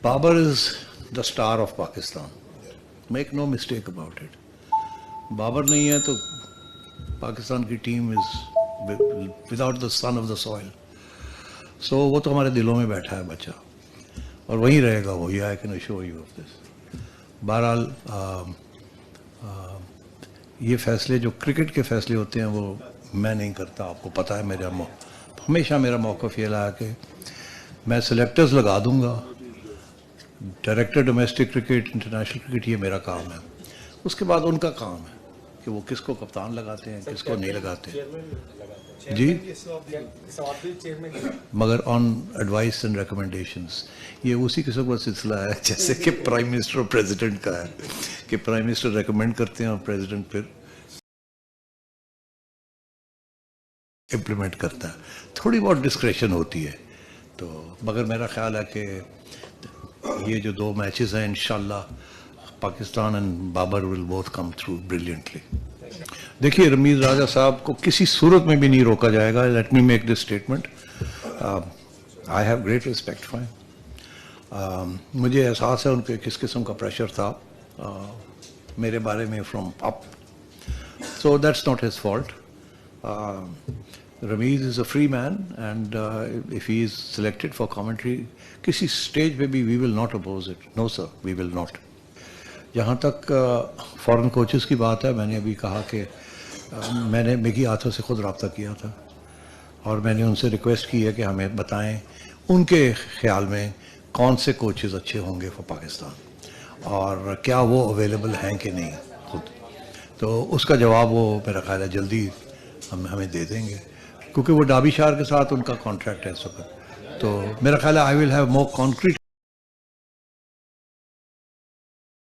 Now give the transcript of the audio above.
Babar is the star of Pakistan. Make no mistake about it. Babar नहीं है तो पाकिस्तान की team is without the son of the soil. So वो तो हमारे दिलों में बैठा है बच्चा और वहीं रहेगा वो. ये I can assure you of this. बहरहाल ये फैसले जो क्रिकेट के फैसले होते हैं वो मैं नहीं करता. आपको पता है हमेशा मेरा मौक़िफ़ ये रहा कि मैं सेलेक्टर्स लगा दूंगा. Director domestic cricket international cricket ये मेरा काम है. उसके बाद उनका काम है कि वो किसको कप्तान लगाते हैं किसको नहीं लगाते जी. मगर ऑन एडवाइस एंड रिकमेंडेशंस ये उसी किस्म का सिलसिला है जैसे कि प्राइम मिनिस्टर और प्रेसिडेंट का है कि प्राइम मिनिस्टर रेकमेंड करते हैं और प्रेसिडेंट फिर इम्प्लीमेंट करता है. थोड़ी बहुत डिस्क्रेशन होती है तो मगर मेरा ख्याल है कि ये जो 2 मैचेस हैं इंशाल्लाह Pakistan and Babar will both come through brilliantly. देखिए रमीज़ राजा साहब को किसी सूरत में भी नहीं रोका जाएगा. Let me make this statement. I have great respect for him. मुझे एहसास है उनके किस किस्म का प्रेशर था मेरे बारे में from up. So that's not his fault. Ramiz is a free man and if he is selected for commentary किसी स्टेज पे भी we will not oppose it. No sir, we will not. जहाँ तक foreign coaches की बात है मैंने अभी कहा कि मैंने मिकी आर्थर से ख़ुद रब्ता किया था और मैंने उनसे रिक्वेस्ट की है कि हमें बताएं उनके ख्याल में कौन से कोचेस अच्छे होंगे फॉर पाकिस्तान और क्या वो अवेलेबल हैं कि नहीं खुद. तो उसका जवाब वो मेरा ख्याल है जल्दी हमें दे देंगे क्योंकि वो डाबीशार के साथ उनका कॉन्ट्रैक्ट है इस वक्त. तो मेरा ख्याल है I will have more concrete